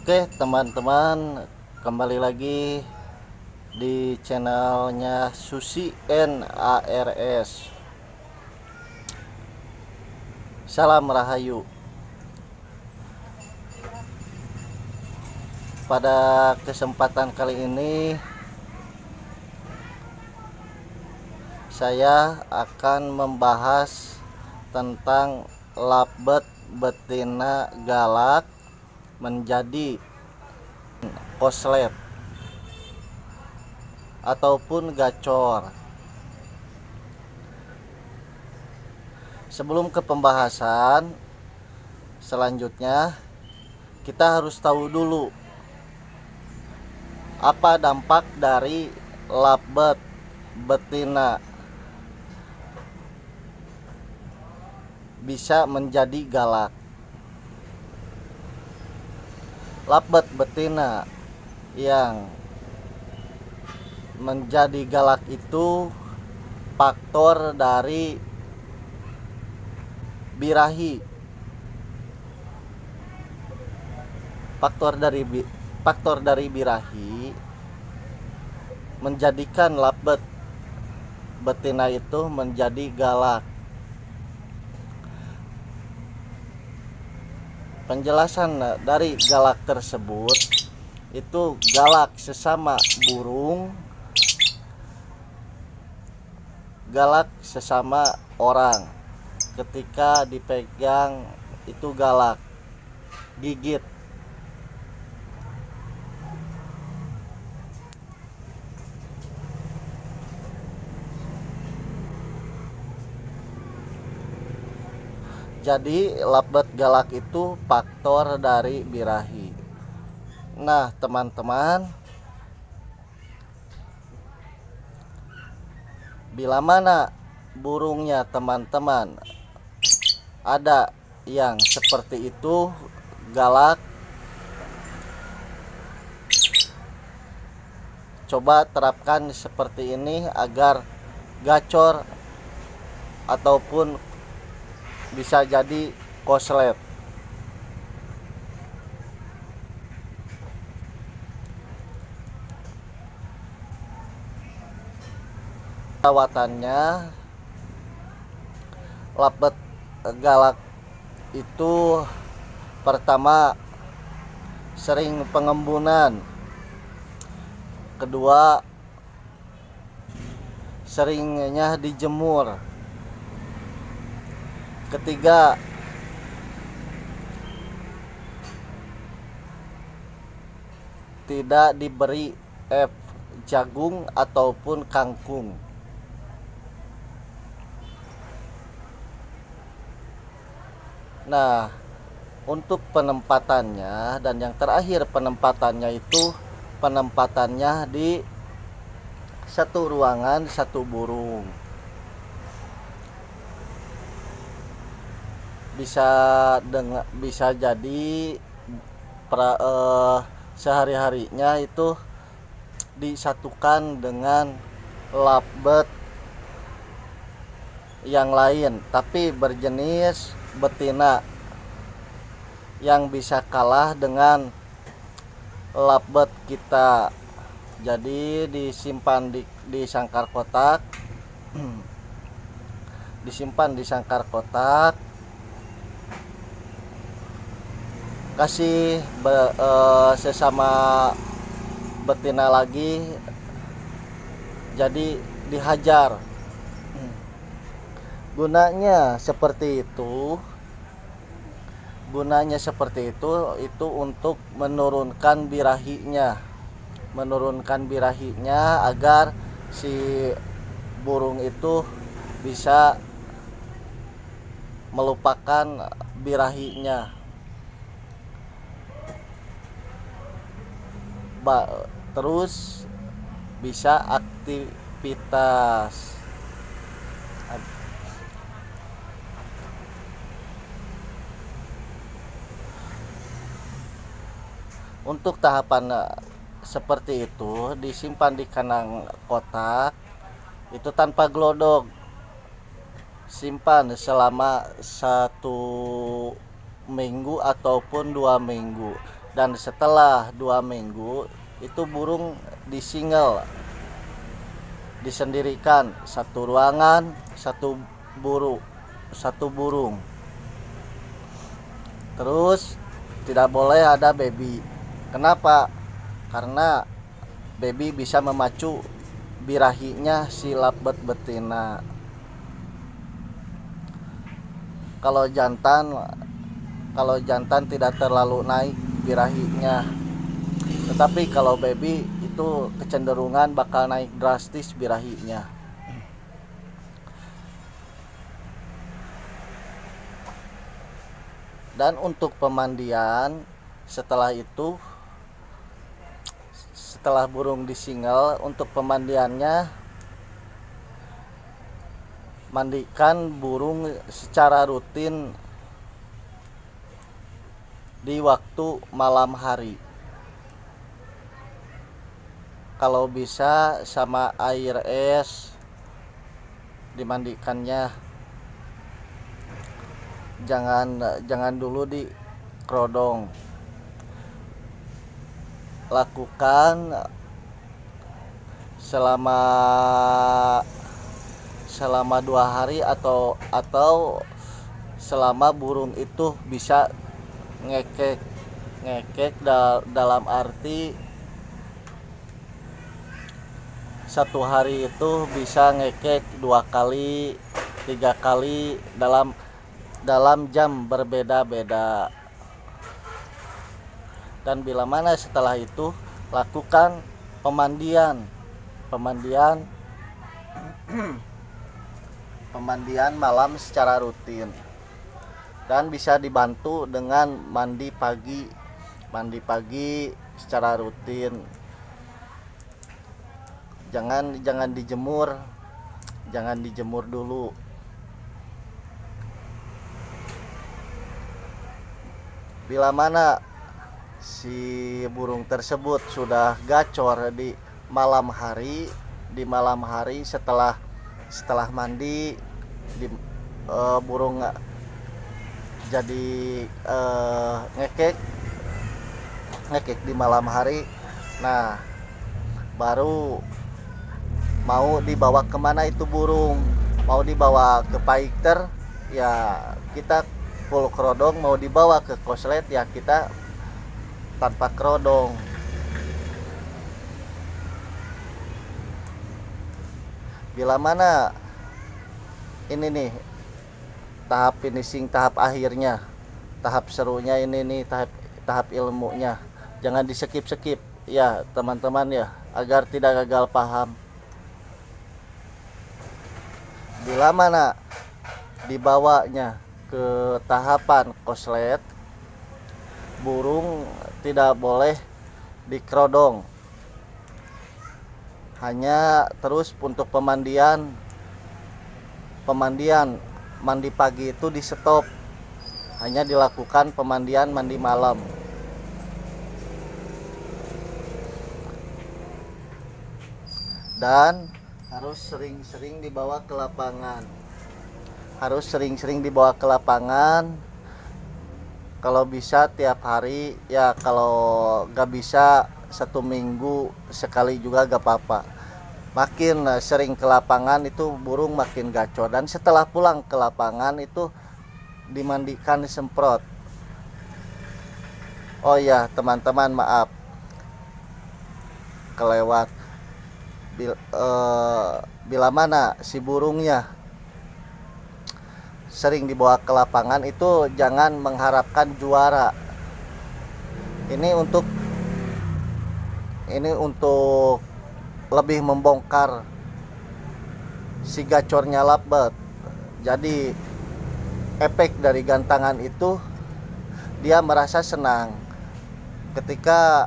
Oke teman-teman, kembali lagi di channelnya Susi NARS. Salam Rahayu. Pada kesempatan kali ini saya akan membahas tentang lovebird betina galak menjadi koslet ataupun gacor. Sebelum ke pembahasan selanjutnya, kita harus tahu dulu apa dampak dari lovebird betina bisa menjadi galak. Lovebird betina yang menjadi galak itu faktor dari birahi. Faktor dari birahi menjadikan lovebird betina itu menjadi galak. Penjelasan dari galak tersebut itu galak sesama burung, galak sesama orang. Ketika dipegang itu galak, gigit. Jadi lovebird galak itu faktor dari birahi. Nah teman-teman, bila mana burungnya teman-teman ada yang seperti itu galak, coba terapkan seperti ini agar gacor ataupun bisa jadi koslet. Perawatannya lovebird galak itu pertama sering pengembunan, kedua seringnya dijemur, ketiga tidak diberi jagung ataupun kangkung. Nah, untuk penempatannya dan yang terakhir penempatannya itu penempatannya di satu ruangan satu burung. Bisa jadi sehari-harinya itu disatukan dengan lovebird yang lain tapi berjenis betina yang bisa kalah dengan lovebird kita. Jadi disimpan di sangkar kotak, disimpan di sangkar kotak, kasih sesama betina lagi, jadi dihajar. Gunanya seperti itu. Gunanya seperti itu untuk menurunkan birahinya agar si burung itu bisa melupakan birahinya. Terus bisa aktivitas. Untuk tahapan seperti itu disimpan di kandang kotak itu tanpa glodok. Simpan selama 1 minggu ataupun 2 minggu, dan setelah 2 minggu itu burung disendirikan, satu ruangan, satu burung. Terus tidak boleh ada baby. Kenapa? Karena baby bisa memacu birahinya si lovebird betina. Kalau jantan tidak terlalu naik birahinya, tetapi kalau baby itu kecenderungan bakal naik drastis birahinya. Dan untuk pemandian setelah burung disingal, untuk pemandiannya mandikan burung secara rutin di waktu malam hari. Kalau bisa sama air es dimandikannya. Jangan dulu di kerodong. Lakukan selama 2 hari atau selama burung itu bisa ngekek dalam arti 1 hari itu bisa ngekek 2 kali 3 kali dalam jam berbeda-beda. Dan bila mana setelah itu lakukan pemandian malam secara rutin, dan bisa dibantu dengan mandi pagi secara rutin. Jangan dijemur dulu. Bila mana si burung tersebut sudah gacor di malam hari setelah mandi, burung jadi ngekek di malam hari. Nah, baru mau dibawa kemana itu burung. Mau dibawa ke paikter, ya kita full kerodong. Mau dibawa ke koslet, ya kita tanpa kerodong. Bila mana ini nih tahap finishing, tahap akhirnya, tahap serunya ini nih, tahap ilmunya, jangan di skip ya teman-teman ya, agar tidak gagal paham. Bila mana dibawanya ke tahapan koslet, burung tidak boleh dikerodong. Hanya terus untuk pemandian mandi pagi itu di stop. Hanya dilakukan pemandian mandi malam. Dan harus sering-sering dibawa ke lapangan. Kalau bisa tiap hari, ya kalau gak bisa 1 minggu sekali juga gak apa-apa. Makin sering ke lapangan itu burung makin gacor. Dan setelah pulang ke lapangan itu dimandikan, disemprot. Oh ya teman-teman, maaf kelewat. Bila mana si burungnya sering dibawa ke lapangan itu jangan mengharapkan juara. Ini untuk lebih membongkar si gacornya lovebird. Jadi efek dari gantangan itu dia merasa senang ketika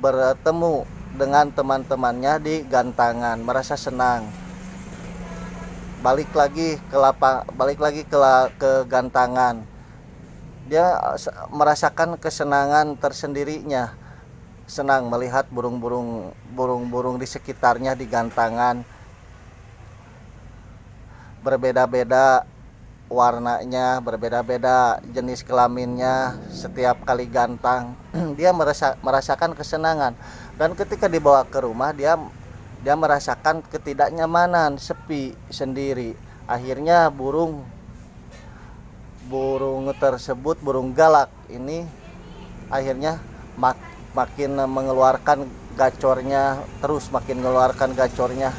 bertemu dengan teman-temannya di gantangan, merasa senang. Balik lagi ke gantangan, dia merasakan kesenangan tersendirinya, senang melihat burung-burung di sekitarnya di gantangan, berbeda-beda warnanya, berbeda-beda jenis kelaminnya. Setiap kali gantang dia merasakan kesenangan, dan ketika dibawa ke rumah dia merasakan ketidaknyamanan, sepi sendiri. Akhirnya burung tersebut, burung galak ini akhirnya makin mengeluarkan gacornya, terus makin mengeluarkan gacornya.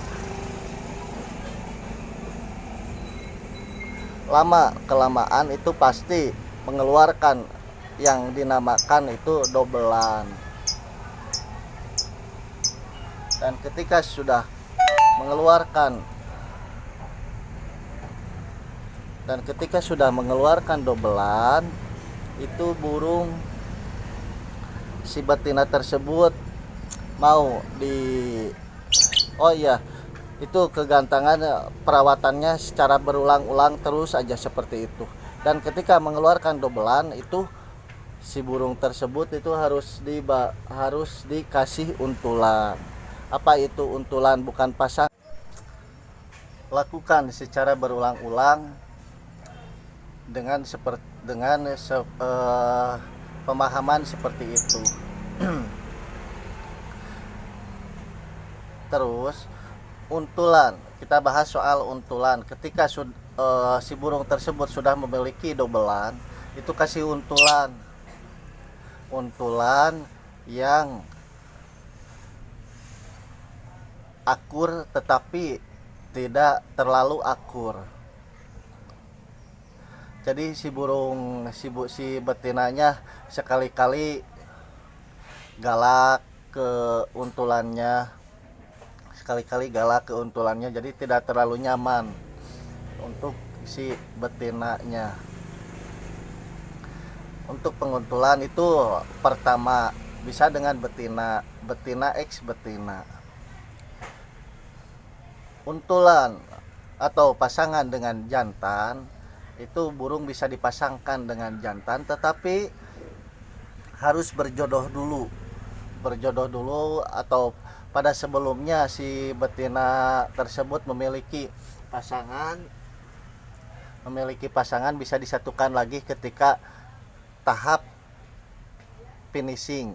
Lama kelamaan itu pasti mengeluarkan yang dinamakan itu dobelan. Dan ketika sudah mengeluarkan dobelan, itu burung si betina tersebut mau itu kegantangan perawatannya secara berulang-ulang terus aja seperti itu. Dan ketika mengeluarkan dobelan itu si burung tersebut itu harus dikasih untulan. Apa itu untulan? Bukan pasang. Lakukan secara berulang-ulang dengan pemahaman seperti itu. Terus untulan, kita bahas soal untulan. Ketika si burung tersebut sudah memiliki dobelan, itu kasih untulan yang akur tetapi tidak terlalu akur. Jadi si betinanya sekali-kali galak ke untulannya, jadi tidak terlalu nyaman untuk si betinanya. Untuk penguntulan itu pertama bisa dengan betina X betina. Untulan atau pasangan dengan jantan, itu burung bisa dipasangkan dengan jantan, tetapi harus berjodoh dulu atau pada sebelumnya si betina tersebut memiliki pasangan bisa disatukan lagi ketika tahap finishing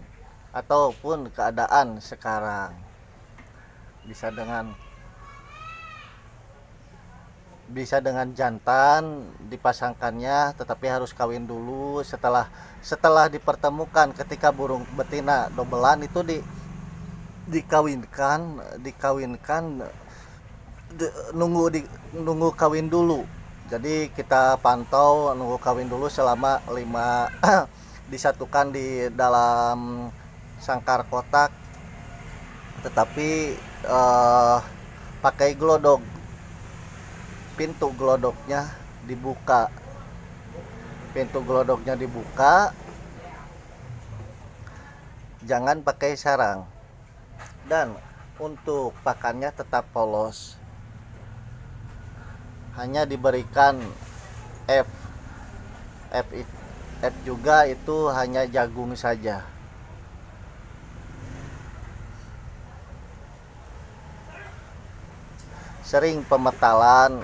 ataupun keadaan sekarang. Bisa dengan jantan dipasangkannya, tetapi harus kawin dulu. Setelah dipertemukan ketika burung betina dobelan itu dikawinkan, nunggu kawin dulu. Jadi kita pantau nunggu kawin dulu selama 5 disatukan di dalam sangkar kotak, tetapi pakai glodok. Pintu glodoknya dibuka, jangan pakai sarang, dan untuk pakannya tetap polos, hanya diberikan F juga, itu hanya jagung saja. Sering pemetalan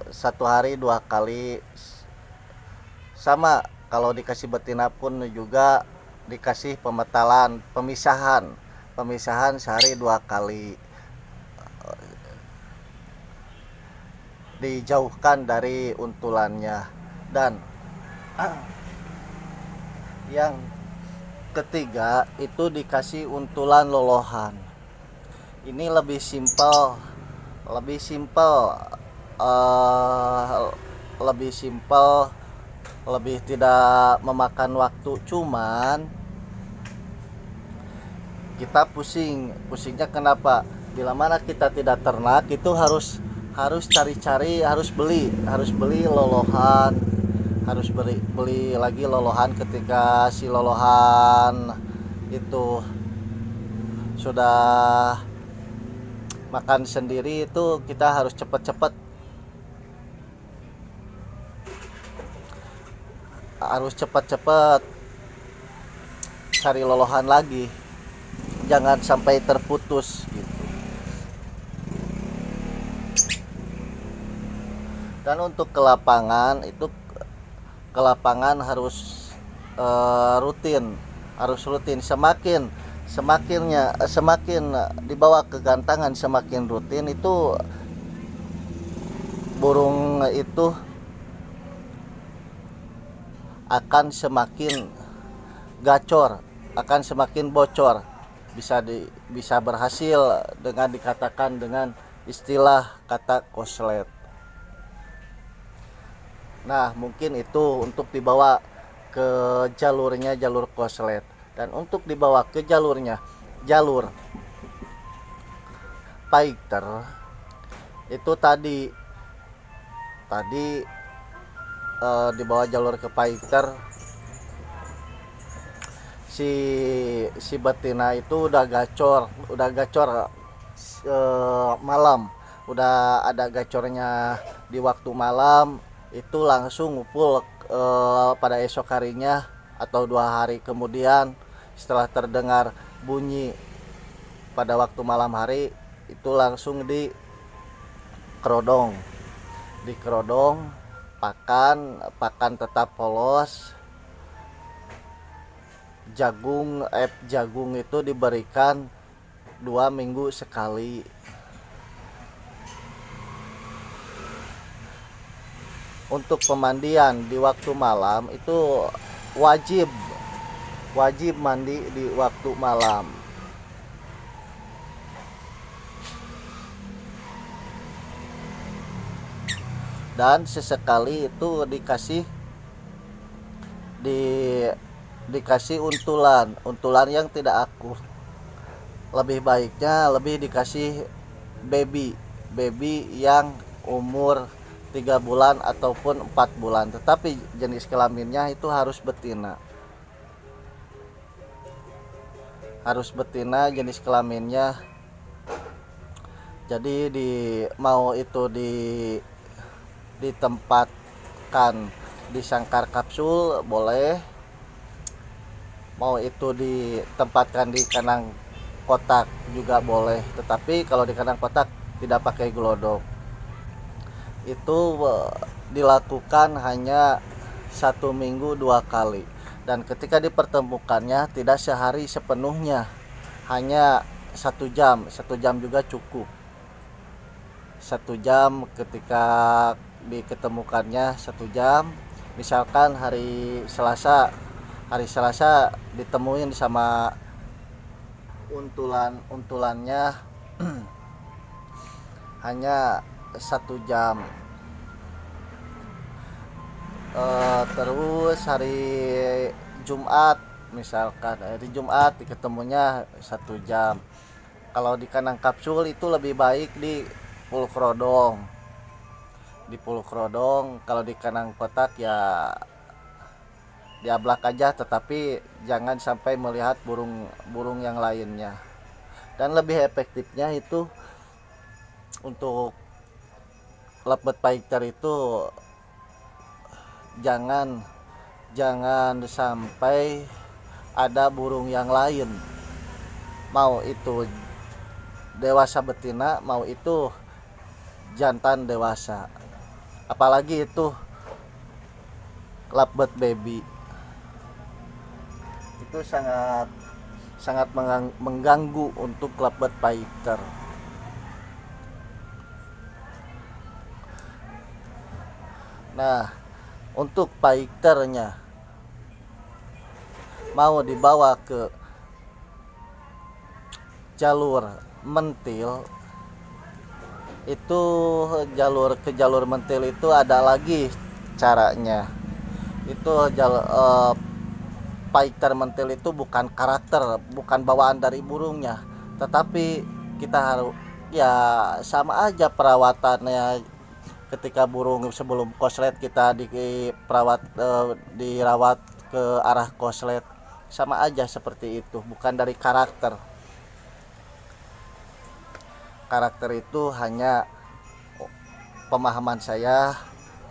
1 hari 2 kali. Sama kalau dikasih betina pun juga dikasih pemisahan sehari 2 kali. Dijauhkan dari untulannya. Dan Yang ketiga itu dikasih untulan lolohan. Ini lebih simpel, lebih simpel, lebih simpel, lebih tidak memakan waktu. Cuman kita pusingnya kenapa? Bila mana kita tidak ternak itu harus cari-cari, harus beli lolohan, harus beli lagi lolohan. Ketika si lolohan itu sudah makan sendiri itu kita harus cepet-cepet cari lolohan lagi, jangan sampai terputus gitu. Dan untuk ke lapangan itu, ke lapangan harus rutin, semakin dibawa ke gantangan, semakin rutin itu burung itu akan semakin gacor, akan semakin bocor, bisa berhasil dengan dikatakan dengan istilah kata koslet. Nah, mungkin itu untuk dibawa ke jalurnya, jalur koslet. Dan untuk dibawa ke jalur fighter itu tadi dibawa jalur ke fighter, si betina itu udah gacor malam, udah ada gacornya di waktu malam, itu langsung ngumpul pada esok harinya atau 2 hari kemudian setelah terdengar bunyi pada waktu malam hari itu langsung dikerodong, pakan tetap polos. Jagung itu diberikan 2 minggu sekali. Untuk pemandian di waktu malam itu wajib mandi di waktu malam. Dan sesekali itu dikasih untulan yang tidak akur. Lebih baiknya dikasih baby yang umur 3 bulan ataupun 4 bulan, tetapi jenis kelaminnya itu harus betina jenis kelaminnya. Jadi mau itu ditempatkan di sangkar kapsul boleh, mau itu ditempatkan di kandang kotak juga boleh, tetapi kalau di kandang kotak tidak pakai glodok. Itu dilakukan hanya 1 minggu 2 kali, dan ketika dipertemukannya tidak sehari sepenuhnya, hanya 1 jam juga cukup. 1 jam ketika diketemukannya 1 jam. Misalkan hari Selasa ditemuin sama untulannya hanya 1 jam. Terus hari Jumat, misalkan hari Jumat diketemunya 1 jam. Kalau di kandang kapsul itu lebih baik di pul kerodong. Kalau di kandang kotak ya diablak aja, tetapi jangan sampai melihat burung yang lainnya. Dan lebih efektifnya itu untuk lovebird fighter itu jangan sampai ada burung yang lain, mau itu dewasa betina, mau itu jantan dewasa, apalagi itu lovebird baby, itu sangat mengganggu untuk lovebird fighter. Nah, Untuk fighternya mau dibawa ke jalur mentil, itu jalur mentil itu ada lagi caranya. Itu fighter mentil itu bukan karakter, bukan bawaan dari burungnya, tetapi kita harus ya sama aja perawatannya. Ketika burung sebelum koslet kita dirawat ke arah koslet, sama aja seperti itu, bukan dari karakter. Karakter itu hanya pemahaman saya,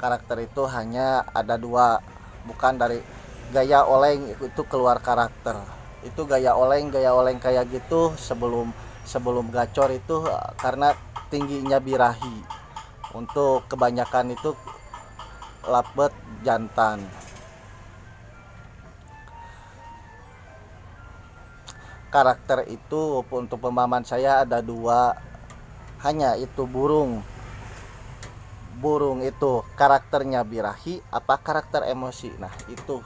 karakter itu hanya ada dua, bukan dari gaya oleng itu keluar karakter. Itu gaya oleng kayak gitu sebelum gacor itu karena tingginya birahi. Untuk kebanyakan itu lovebird jantan. Karakter itu untuk pemahaman saya ada dua, hanya itu burung itu karakternya birahi apa karakter emosi. Nah, itu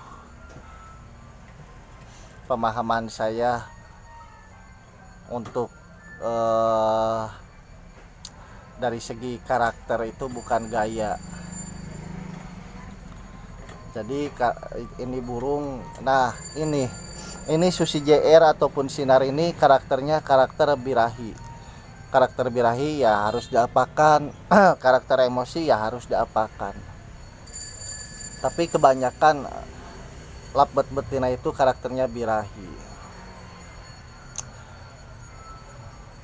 pemahaman saya untuk dari segi karakter itu bukan gaya. Jadi ini burung, nah ini Susi JR ataupun Sinar ini karakternya karakter birahi. Karakter birahi ya harus diapakan, karakter emosi ya harus diapakan. Tapi kebanyakan lovebird betina itu karakternya birahi.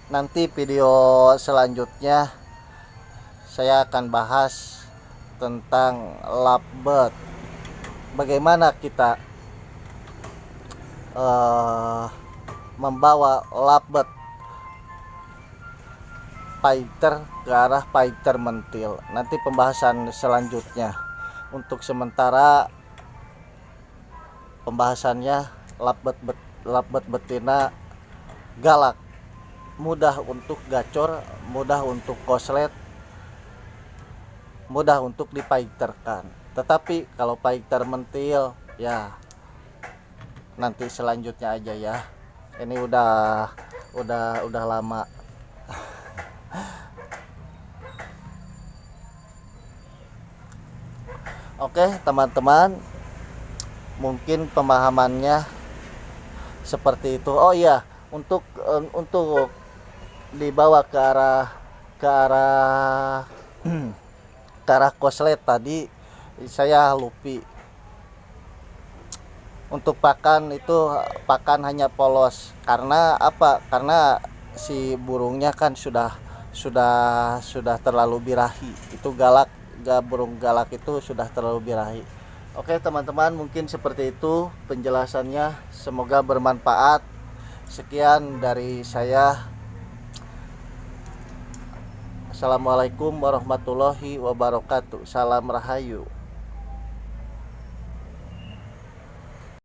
Nanti video selanjutnya saya akan bahas tentang lovebird, bagaimana kita membawa lovebird fighter ke arah fighter mentil. Nanti pembahasan selanjutnya. Untuk sementara pembahasannya lovebird betina galak, mudah untuk gacor, mudah untuk koslet, mudah untuk dipaiterkan. Tetapi kalau paiter mentil ya nanti selanjutnya aja ya. Ini udah lama. Oke, teman-teman, mungkin pemahamannya seperti itu. Oh iya, untuk dibawa ke arah koslet tadi saya lupa. Untuk pakan itu pakan hanya polos. Karena apa? Karena si burungnya kan sudah terlalu birahi. Itu burung galak itu sudah terlalu birahi. Oke teman-teman, mungkin seperti itu penjelasannya. Semoga bermanfaat. Sekian dari saya. Assalamualaikum warahmatullahi wabarakatuh. Salam Rahayu.